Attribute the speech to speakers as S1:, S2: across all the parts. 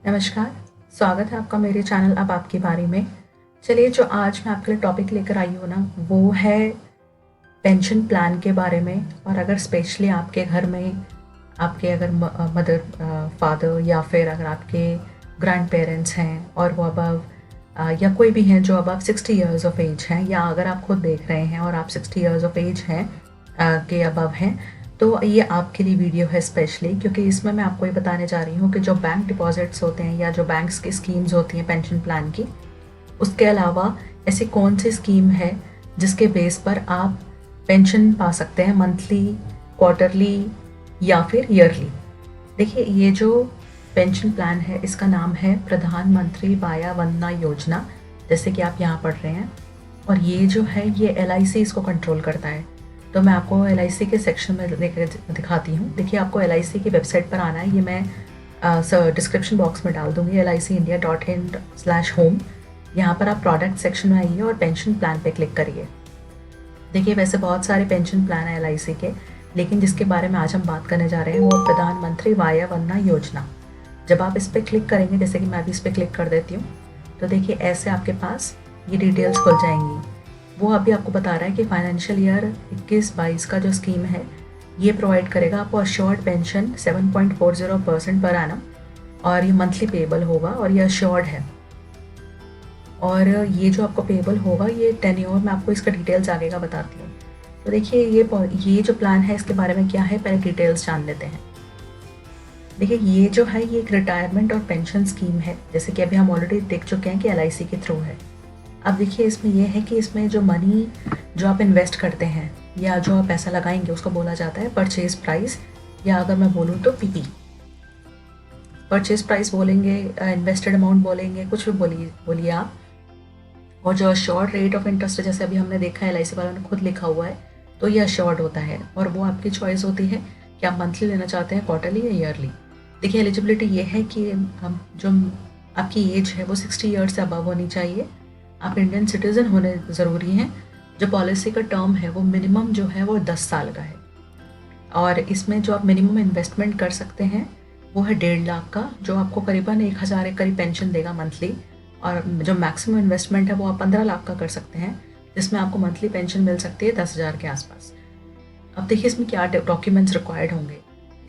S1: नमस्कार, स्वागत है आपका मेरे चैनल अब आपकी बारी में। चलिए, जो आज मैं आपके लिए टॉपिक लेकर आई हूँ ना, वो है पेंशन प्लान के बारे में। और अगर स्पेशली आपके घर में आपके अगर मदर, फादर या फिर अगर आपके ग्रैंड पेरेंट्स हैं और वो अबव या कोई भी हैं जो अबव 60 ईयर्स ऑफ एज हैं, या अगर आप खुद देख रहे हैं और आप 60 ईयर्स ऑफ एज हैं के अबव हैं, तो ये आपके लिए वीडियो है स्पेशली, क्योंकि इसमें मैं आपको ये बताने जा रही हूँ कि जो बैंक डिपॉजिट्स होते हैं या जो बैंक्स की स्कीम्स होती हैं पेंशन प्लान की, उसके अलावा ऐसी कौन सी स्कीम है जिसके बेस पर आप पेंशन पा सकते हैं, मंथली, क्वार्टरली या फिर ईयरली। देखिए, ये जो पेंशन प्लान है इसका नाम है प्रधानमंत्री वाया वंदना योजना, जैसे कि आप यहाँ पढ़ रहे हैं। और ये जो है ये LIC इसको कंट्रोल करता है। तो मैं आपको LIC के सेक्शन में लेकर दिखाती हूँ। देखिए, आपको LIC की वेबसाइट पर आना है, ये मैं डिस्क्रिप्शन बॉक्स में डाल दूँगी, licindia.in/home। यहाँ पर आप प्रोडक्ट सेक्शन में आइए और पेंशन प्लान पे क्लिक करिए। देखिए, वैसे बहुत सारे पेंशन प्लान हैं LIC के, लेकिन जिसके बारे में आज हम बात करने जा रहे हैं वो प्रधानमंत्री वाया वंदना योजना। जब आप इस पर क्लिक करेंगे, जैसे कि मैं अभी इस पर क्लिक कर देती हूँ, तो देखिए ऐसे आपके पास ये डिटेल्स खुल जाएंगी। वो अभी आपको बता रहा है कि फाइनेंशियल ईयर 21-22 का जो स्कीम है ये प्रोवाइड करेगा आपको अश्योर्ड पेंशन 7.40% पर एनम, और ये मंथली पेएबल होगा और ये अश्योर्ड है। और ये जो आपको पेएबल होगा ये टेन्योर, मैं आपको इसका डिटेल्स आगे का बताती हूँ। तो देखिए, ये जो प्लान है इसके बारे में क्या है, पहले डिटेल्स जान लेते हैं। देखिए, ये जो है ये एक रिटायरमेंट और पेंशन स्कीम है, जैसे कि अभी हम ऑलरेडी देख चुके हैं कि LIC के थ्रू है। अब देखिए, इसमें यह है कि इसमें जो मनी जो आप इन्वेस्ट करते हैं या जो आप पैसा लगाएंगे उसको बोला जाता है परचेज प्राइस, या अगर मैं बोलूँ तो PP। परचेज प्राइस बोलेंगे, इन्वेस्टेड अमाउंट बोलेंगे, कुछ भी बोलिए आप। और जो अश्योर्ड रेट ऑफ इंटरेस्ट, जैसे अभी हमने देखा है LIC वालों ने खुद लिखा हुआ है, तो ये अश्योर्ड होता है और वो आपकी चॉइस होती है कि आप मंथली लेना चाहते हैं, क्वार्टरली या ईयरली। देखिए, एलिजिबिलिटी ये है कि हम जो आपकी एज है वो 60 ईयर्स से अबव होनी चाहिए, आप इंडियन सिटीज़न होने ज़रूरी हैं। जो पॉलिसी का टर्म है वो मिनिमम जो है वो 10 साल का है, और इसमें जो आप मिनिमम इन्वेस्टमेंट कर सकते हैं वो है 1.5 लाख का, जो आपको करीबन 1,000 एक करीब पेंशन देगा मंथली। और जो मैक्सिमम इन्वेस्टमेंट है वो आप 15 लाख का कर सकते हैं, जिसमें आपको मंथली पेंशन मिल सकती है 10,000 के आसपास। अब देखिए, इसमें क्या डॉक्यूमेंट्स रिक्वायर्ड होंगे।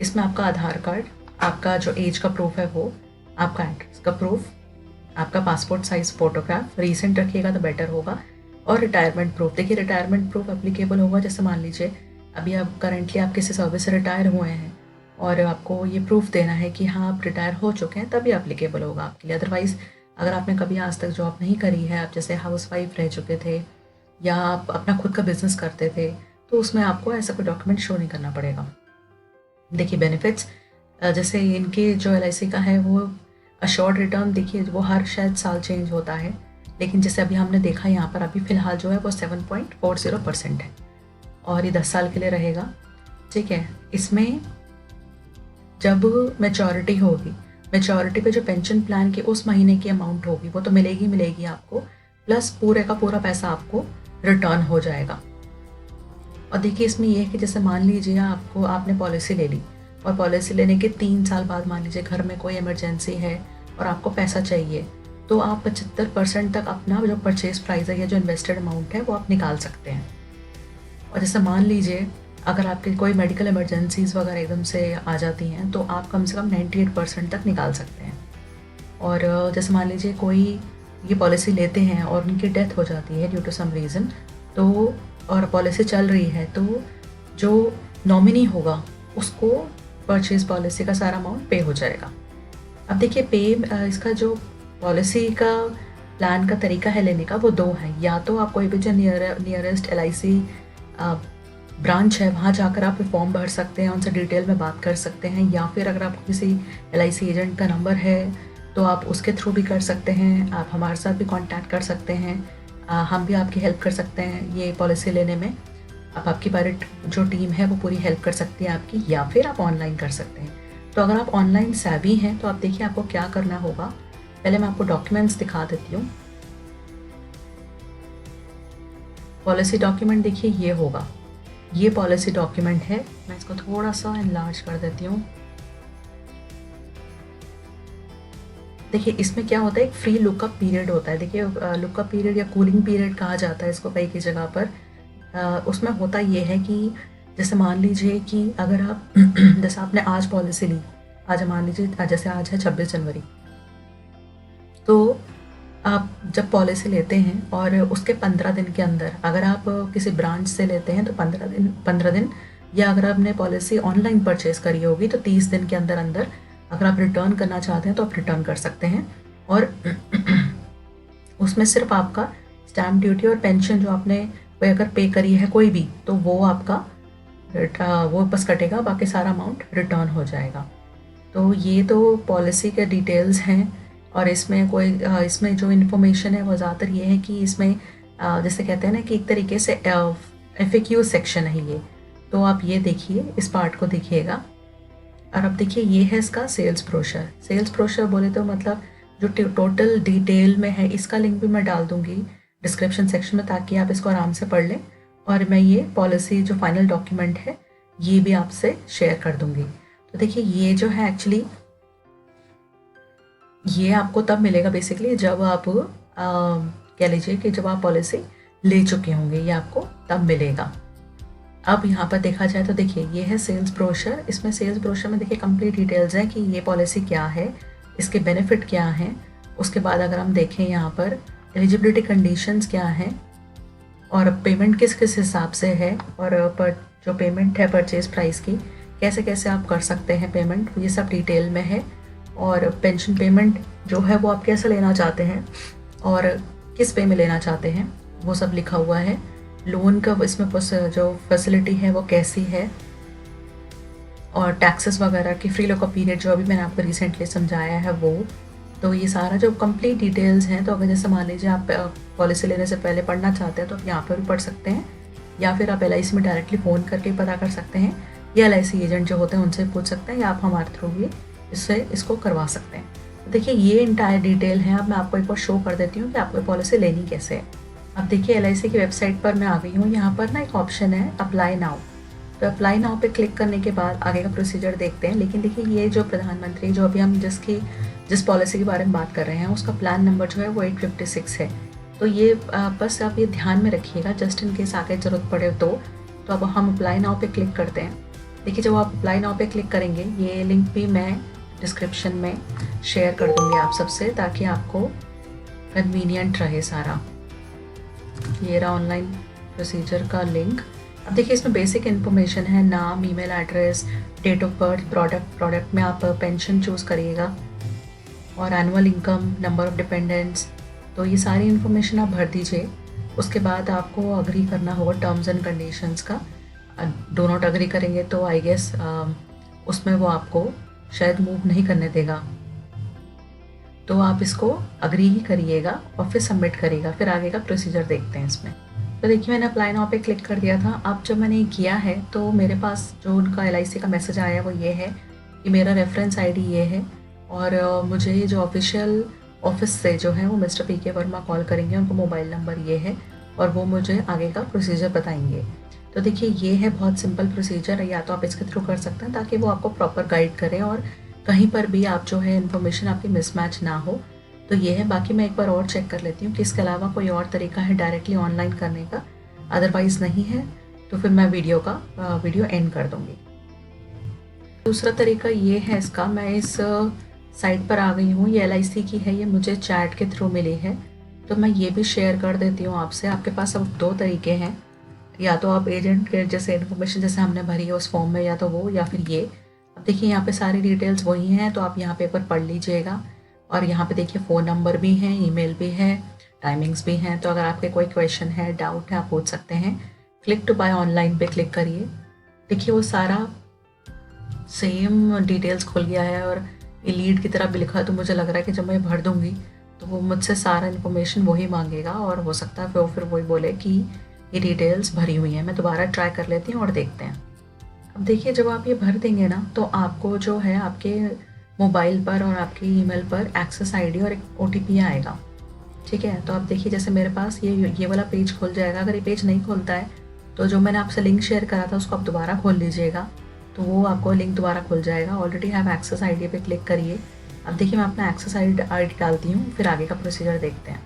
S1: इसमें आपका आधार कार्ड, आपका जो एज का प्रूफ है वो, आपका एड्रेस का प्रूफ, आपका पासपोर्ट साइज फोटोग्राफ, रीसेंट रखिएगा तो बेटर होगा, और रिटायरमेंट प्रूफ। देखिए, रिटायरमेंट प्रूफ एप्लीकेबल होगा, जैसे मान लीजिए अभी आप करंटली आप किसी सर्विस से रिटायर हुए हैं और आपको ये प्रूफ देना है कि हाँ आप रिटायर हो चुके हैं, तभी एप्लीकेबल होगा आपके लिए। अदरवाइज़ अगर आपने कभी आज तक जॉब नहीं करी है, आप जैसे हाउसवाइफ रह चुके थे या आप अपना खुद का बिजनेस करते थे, तो उसमें आपको ऐसा कोई डॉक्यूमेंट शो नहीं करना पड़ेगा। देखिए, बेनिफिट्स जैसे इनके जो LIC का है वो अश्योर्ड रिटर्न, देखिए वो हर शायद साल चेंज होता है, लेकिन जैसे अभी हमने देखा यहाँ पर अभी फ़िलहाल जो है वो 7.40% है और ये 10 साल के लिए रहेगा। ठीक है, इसमें जब मैच्योरिटी होगी, मैच्योरिटी पे जो पेंशन प्लान के उस महीने की अमाउंट होगी वो तो मिलेगी आपको, प्लस पूरे का पूरा पैसा आपको रिटर्न हो जाएगा। और देखिए, इसमें यह है कि जैसे मान लीजिए आपने पॉलिसी ले ली और पॉलिसी लेने के 3 साल बाद मान लीजिए घर में कोई इमरजेंसी है और आपको पैसा चाहिए, तो आप 75% तक अपना जो परचेज प्राइस है या जो इन्वेस्टेड अमाउंट है वो आप निकाल सकते हैं। और जैसे मान लीजिए अगर आपकी कोई मेडिकल इमरजेंसीज वगैरह एकदम से आ जाती हैं, तो आप कम से कम 98% तक निकाल सकते हैं। और जैसे मान लीजिए कोई ये पॉलिसी लेते हैं और उनकी डेथ हो जाती है ड्यू टू सम रीज़न, तो और पॉलिसी चल रही है, तो जो नॉमिनी होगा उसको परचेज पॉलिसी का सारा अमाउंट पे हो जाएगा। अब देखिए, इसका जो पॉलिसी का प्लान का तरीका है लेने का वो 2 है। या तो आप कोई भी जो नियरेस्ट LIC ब्रांच है वहाँ जाकर आप फॉर्म भर सकते हैं, उनसे डिटेल में बात कर सकते हैं, या फिर अगर आपको किसी LIC एजेंट का नंबर है तो आप उसके थ्रू भी कर सकते हैं। आप हमारे साथ भी कांटेक्ट कर सकते हैं, हम भी आपकी हेल्प कर सकते हैं ये पॉलिसी लेने में। अब आपकी बारी जो टीम है वो पूरी हेल्प कर सकती है आपकी, या फिर आप ऑनलाइन कर सकते हैं। तो अगर आप ऑनलाइन savvy हैं तो आप देखिए आपको क्या करना होगा। पहले मैं आपको डॉक्यूमेंट्स दिखा देती हूँ। पॉलिसी डॉक्यूमेंट देखिए ये होगा, ये पॉलिसी डॉक्यूमेंट है। मैं इसको थोड़ा सा इनलार्ज कर देती हूँ। देखिए इसमें क्या होता है, एक फ्री लुकअप पीरियड होता है। देखिए लुकअप पीरियड या कूलिंग पीरियड कहा जाता है इसको कई जगह पर। उसमें होता ये है कि जैसे मान लीजिए कि अगर आप जैसे आपने आज पॉलिसी ली, आज मान लीजिए जैसे आज है 26 जनवरी, तो आप जब पॉलिसी लेते हैं और उसके 15 दिन के अंदर अगर आप किसी ब्रांच से लेते हैं तो 15 दिन, या अगर आपने पॉलिसी ऑनलाइन परचेज करी होगी तो 30 दिन के अंदर अंदर अगर आप रिटर्न करना चाहते हैं तो आप रिटर्न कर सकते हैं। और उसमें सिर्फ आपका स्टैम्प ड्यूटी और पेंशन जो आपने कोई अगर पे करी है कोई भी, तो वो आपका वो बस कटेगा, बाकी सारा अमाउंट रिटर्न हो जाएगा। तो ये तो पॉलिसी के डिटेल्स हैं। और इसमें इसमें जो इन्फॉर्मेशन है वो ज़्यादातर ये है कि इसमें जैसे कहते हैं ना कि एक तरीके से FAQ सेक्शन है ये। तो आप ये देखिए, इस पार्ट को देखिएगा। और अब देखिए ये है इसका सेल्स ब्रोशर। सेल्स ब्रोशर बोले तो मतलब जो टोटल डिटेल में है, इसका लिंक भी मैं डाल दूँगी डिस्क्रिप्शन सेक्शन में ताकि आप इसको आराम से पढ़ लें। और मैं ये पॉलिसी जो फाइनल डॉक्यूमेंट है ये भी आपसे शेयर कर दूँगी। तो देखिए ये जो है एक्चुअली ये आपको तब मिलेगा बेसिकली जब आप कह लीजिए कि जब आप पॉलिसी ले चुके होंगे, ये आपको तब मिलेगा। अब यहाँ पर देखा जाए तो देखिए ये है सेल्स ब्रोशर। इसमें सेल्स ब्रोशर में देखिए कंप्लीट डिटेल्स हैं कि ये पॉलिसी क्या है, इसके बेनिफिट क्या हैं। उसके बाद अगर हम देखें यहाँ पर एलिजिबिलिटी कंडीशंस क्या हैं और पेमेंट किस किस हिसाब से है, और जो पेमेंट है परचेज प्राइस की कैसे कैसे आप कर सकते हैं पेमेंट, ये सब डिटेल में है। और पेंशन पेमेंट जो है वो आप कैसे लेना चाहते हैं और किस पे में लेना चाहते हैं वो सब लिखा हुआ है। लोन का इसमें जो फैसिलिटी है वो कैसी है, और टैक्सेस वगैरह की फ्री लॉकअप पीरियड जो अभी मैंने आपको रिसेंटली समझाया है वो। तो ये सारा जो कंप्लीट डिटेल्स हैं, तो अगर जैसे मान लीजिए आप पॉलिसी लेने से पहले पढ़ना चाहते हैं तो आप यहाँ पर भी पढ़ सकते हैं, या फिर आप LIC में डायरेक्टली फ़ोन करके पता कर सकते हैं, या LIC एजेंट जो होते हैं उनसे पूछ सकते हैं, या आप हमारे थ्रू भी इसको करवा सकते हैं। तो देखिए ये इंटायर डिटेल है। अब मैं आपको एक बार शो कर देती हूँ कि आपको पॉलिसी लेनी कैसे है। अब देखिए LIC की वेबसाइट पर मैं आ गई हूँ। यहाँ पर ना एक ऑप्शन है अप्लाई नाउ। तो अप्लाई नाउ पे क्लिक करने के बाद आगे का प्रोसीजर देखते हैं। लेकिन देखिए ये जो प्रधानमंत्री जो अभी हम जिस पॉलिसी के बारे में बात कर रहे हैं उसका प्लान नंबर जो है वो 856 है। तो ये बस आप ये ध्यान में रखिएगा जस्ट इन केस आगे ज़रूरत पड़े तो अब हम अप्लाई नाउ पे क्लिक करते हैं। देखिए जब आप अप्लाई नाउ पे क्लिक करेंगे, ये लिंक भी मैं डिस्क्रिप्शन में शेयर कर दूँगी आप सबसे, ताकि आपको कन्वीनियंट रहे सारा। ये रहा ऑनलाइन प्रोसीजर का लिंक। अब देखिए इसमें बेसिक इन्फॉर्मेशन है, नाम, email address, date of birth, product में आप पेंशन चूज़ करिएगा, और annual income, number of dependents. तो ये सारी इन्फॉर्मेशन आप भर दीजिए। उसके बाद आपको अग्री करना होगा टर्म्स एंड कंडीशंस का। डो नॉट अग्री करेंगे तो आई गेस उसमें वो आपको शायद मूव नहीं करने देगा। तो आप इसको अग्री ही करिएगा और फिर सबमिट करिएगा। फिर आगे का प्रोसीजर देखते हैं इसमें। तो देखिए मैंने अप्लाई नाउ पे क्लिक कर दिया था। अब जब मैंने किया है तो मेरे पास जो उनका LIC का मैसेज आया वो ये है कि मेरा रेफरेंस ID ये है, और मुझे जो ऑफिशियल ऑफिस से जो है वो मिस्टर PK वर्मा कॉल करेंगे, उनको मोबाइल नंबर ये है, और वो मुझे आगे का प्रोसीजर बताएंगे। तो देखिए ये है बहुत सिंपल प्रोसीजर, या तो आप इसके थ्रू कर सकते हैं ताकि वो आपको प्रॉपर गाइड करें और कहीं पर भी आप जो है इन्फॉर्मेशन आपकी मिसमैच ना हो। तो ये है। बाकी मैं एक बार और चेक कर लेती हूँ कि इसके अलावा कोई और तरीका है डायरेक्टली ऑनलाइन करने का। अदरवाइज़ नहीं है तो फिर मैं वीडियो एंड कर दूँगी। दूसरा तरीका ये है इसका, मैं इस साइट पर आ गई हूँ, ये LIC की है, ये मुझे चैट के थ्रू मिली है, तो मैं ये भी शेयर कर देती हूँ आपसे। आपके पास अब दो तरीके हैं, या तो आप एजेंट के जैसे इन्फॉर्मेशन जैसे हमने भरी है उस फॉर्म में, या तो वो, या फिर ये। अब देखिए यहाँ पे सारी डिटेल्स वही हैं, तो आप यहाँ पे एक बार पढ़ लीजिएगा। और यहाँ पे देखिए फ़ोन नंबर भी हैं, ईमेल भी है, टाइमिंग्स भी हैं। तो अगर आपके कोई क्वेश्चन है, डाउट है, आप पूछ सकते हैं। क्लिक टू बाय ऑनलाइन पे क्लिक करिए। देखिए वो सारा सेम डिटेल्स खुल गया है, और ये लीड की तरह भी लिखा है। तो मुझे लग रहा है कि जब मैं भर दूँगी तो वो मुझसे सारा इन्फॉर्मेशन वही मांगेगा, और हो सकता है फिर वही बोले कि ये डिटेल्स भरी हुई हैं। मैं दोबारा ट्राई कर लेती हूँ और देखते हैं। अब देखिए जब आप ये भर देंगे ना, तो आपको जो है आपके मोबाइल पर और आपके ईमेल पर एक्सेस ID और एक OTP आएगा। ठीक है, तो आप देखिए जैसे मेरे पास ये वाला पेज खुल जाएगा। अगर ये पेज नहीं खुलता है तो जो मैंने आपसे लिंक शेयर करा था उसको आप दोबारा खोल लीजिएगा, तो वो आपको लिंक दोबारा खुल जाएगा। ऑलरेडी हैव एक्सेस ID पे क्लिक करिए। अब देखिए मैं अपना एक्सेस आईडी डालती हूँ, फिर आगे का प्रोसीजर देखते हैं।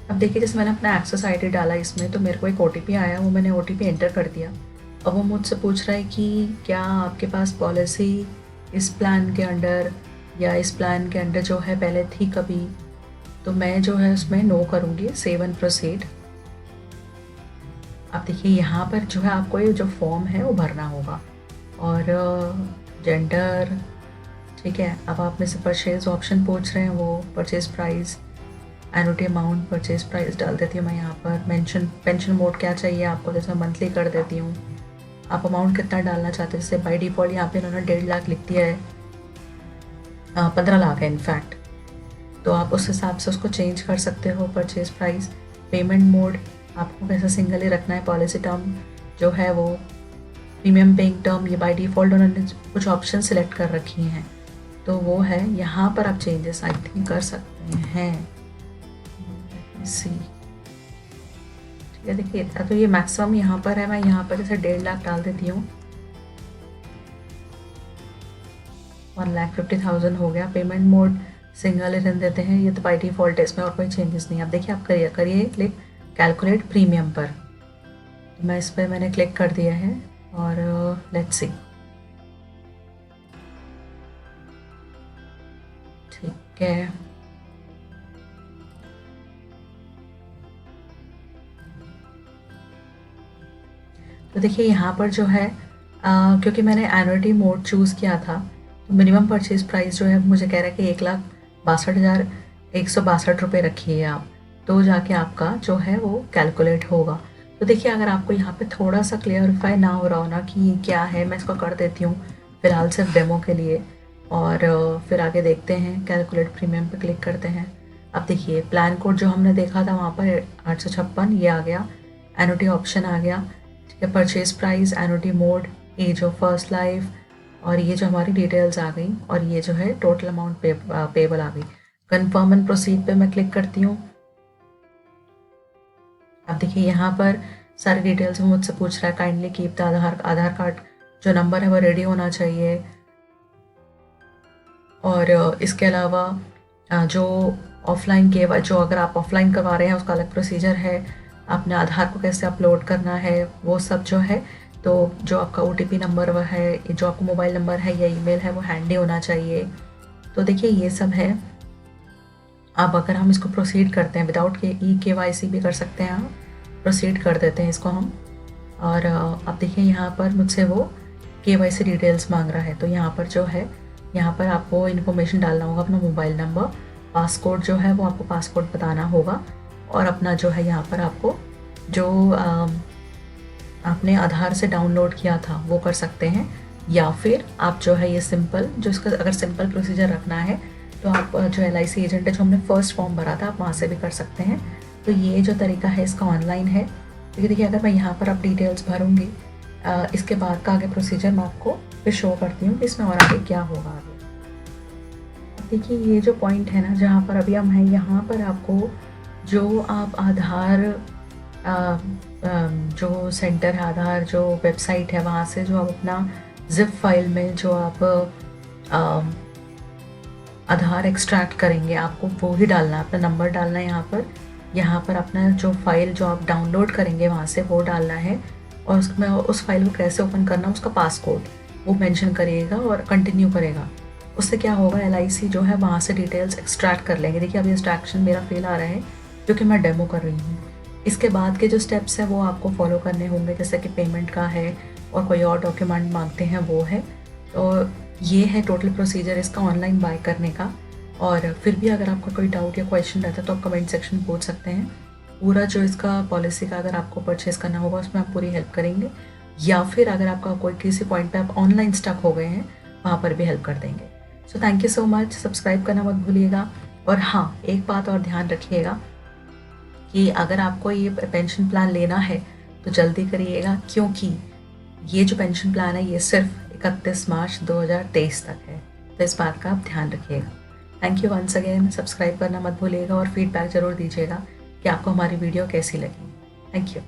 S1: अब देखिए जैसे मैंने अपना एक्सेस आईडी डाला इसमें, तो मेरे को एक ओटीपी आया, वो मैंने ओटीपी एंटर कर दिया। अब वो मुझसे पूछ रहा है कि क्या आपके पास पॉलिसी इस प्लान के अंडर या इस प्लान के अंडर जो है पहले थी कभी, तो मैं जो है उसमें नो करूँगी, सेव एंड प्रोसीड। अब देखिए यहाँ पर जो है आपको ये जो फॉर्म है वो भरना होगा, और जेंडर, ठीक है। अब आप में से परचेज ऑप्शन पूछ रहे हैं, वो purchase price, annuity amount, purchase price डाल देती हूँ मैं यहाँ पर। पेंशन मोड क्या चाहिए आपको, जैसे मंथली कर देती हूँ। आप अमाउंट कितना डालना चाहते हैं, जैसे बाई डिफ़ॉल्ट यहाँ पे इन्होंने 1.5 लाख लिख दिया है, 15 लाख है इनफैक्ट, तो आप उस हिसाब से उसको चेंज कर सकते हो। परचेज प्राइस, पेमेंट मोड आपको कैसा सिंगल ही रखना है, पॉलिसी टर्म जो है वो प्रीमियम पेइंग टर्म, ये बाय डिफ़ॉल्ट उन्होंने कुछ ऑप्शन सिलेक्ट कर रखी हैं, तो वो है। यहाँ पर आप चेंजेस आई थिंक कर सकते हैं, सी, ठीक है। देखिए तो ये मैक्सिमम यहाँ पर है, मैं यहाँ पर जैसे 1.5 लाख डाल देती हूँ, 1,50,000 हो गया। पेमेंट मोड सिंगल ही रहने देते हैं, ये तो बाई डिफ़ॉल्ट है, इसमें और कोई चेंजेस नहीं। अब देखिए आप करिए क्लिक कैलकुलेट प्रीमियम पर, तो मैं इस पर मैंने क्लिक कर दिया है, और लेट्स सी, ठीक है। तो देखिए यहाँ पर जो है क्योंकि मैंने एनुअलिटी मोड चूज़ किया था, तो मिनिमम परचेज प्राइस जो है मुझे कह रहा है कि 1,62,162 रुपये रखिए आप, तो जाके आपका जो है वो कैलकुलेट होगा। तो देखिए अगर आपको यहाँ पे थोड़ा सा क्लियरिफाई ना हो रहा हो ना कि ये क्या है, मैं इसको कर देती हूँ फ़िलहाल सिर्फ डेमो के लिए, और फिर आगे देखते हैं। कैलकुलेट प्रीमियम पे क्लिक करते हैं। अब देखिए प्लान कोड जो हमने देखा था वहाँ पर 856 ये आ गया, एनुटी ऑप्शन आ गया, ठीक है। Purchase price, annuity mode, age of first life, और ये जो हमारी डिटेल्स आ गई, और ये जो है टोटल अमाउंट पेबल आ गई। कन्फर्म एंड प्रोसीड पे मैं क्लिक करती हूँ। अब देखिए यहाँ पर सारी डिटेल्स में मुझसे पूछ रहा है, kindly keep the Aadhaar card जो नंबर है वो रेडी होना चाहिए, और इसके अलावा जो ऑफलाइन के जो अगर आप ऑफलाइन करवा रहे हैं उसका अलग प्रोसीजर है, अपने आधार को कैसे अपलोड करना है वो सब जो है, तो जो आपका OTP नंबर वह है, जो आपका मोबाइल नंबर है या ईमेल है वो हैंडी होना चाहिए। तो देखिए ये सब है। अब अगर हम इसको प्रोसीड करते हैं विदाउट के KYC भी कर सकते हैं आप, प्रोसीड कर देते हैं इसको हम, और अब देखिए यहाँ पर मुझसे वो KYC डिटेल्स मांग रहा है, तो यहाँ पर जो है यहाँ पर आपको इन्फॉर्मेशन डालना होगा, अपना मोबाइल नंबर, पासकोड जो है वो आपको पासकोड बताना होगा, और अपना जो है यहाँ पर आपको जो आपने आधार से डाउनलोड किया था वो कर सकते हैं, या फिर आप जो है ये सिंपल जो इसका अगर सिंपल प्रोसीजर रखना है तो आप जो LIC एजेंट है जो हमने फर्स्ट फॉर्म भरा था आप वहाँ से भी कर सकते हैं। तो ये जो तरीका है इसका ऑनलाइन है। क्योंकि देखिए अगर मैं यहाँ पर अब डिटेल्स भरूँगी, इसके बाद का आगे प्रोसीजर मैं आपको फिर शो करती हूँ कि इसमें और आगे क्या होगा आगे। देखिए ये जो पॉइंट है ना जहाँ पर अभी हम हैं, यहाँ पर आपको जो आप आधार जो सेंटर है, आधार जो वेबसाइट है वहाँ से जो आप अपना जिप फाइल में जो आप आधार एक्सट्रैक्ट करेंगे आपको वो ही डालना है, अपना नंबर डालना है यहाँ पर अपना जो फाइल जो आप डाउनलोड करेंगे वहाँ से वो डालना है, और उसमें उस फाइल को कैसे ओपन करना है उसका पासकोड वो मेंशन करिएगा और कंटिन्यू करेगा। उससे क्या होगा, LIC जो है वहाँ से डिटेल्स एक्सट्रैक्ट कर लेंगे। देखिए अभी एक्सट्रैक्शन मेरा फेल आ रहा है क्योंकि मैं डेमो कर रही हूँ। इसके बाद के जो स्टेप्स हैं वो आपको फॉलो करने होंगे, जैसे कि पेमेंट का है और कोई और डॉक्यूमेंट मांगते हैं वो है। तो ये है टोटल प्रोसीजर इसका ऑनलाइन बाय करने का। और फिर भी अगर आपका कोई डाउट या क्वेश्चन रहता है तो आप कमेंट सेक्शन में पूछ सकते हैं। पूरा जो इसका पॉलिसी का अगर आपको परचेज़ करना होगा उसमें आप पूरी हेल्प करेंगे, या फिर अगर आपका कोई किसी पॉइंट पे आप ऑनलाइन स्टक हो गए हैं वहाँ पर भी हेल्प कर देंगे। So thank you so much. Subscribe करना मत भूलिएगा। और हाँ, एक बात और ध्यान रखिएगा कि अगर आपको ये पेंशन प्लान लेना है तो जल्दी करिएगा, क्योंकि ये जो पेंशन प्लान है ये सिर्फ 31 मार्च 2023 तक है। तो इस बात का आप ध्यान रखिएगा। Thank you once again. Subscribe करना मत भूलिएगा और फीडबैक ज़रूर दीजिएगा कि आपको हमारी वीडियो कैसी लगी। Thank you.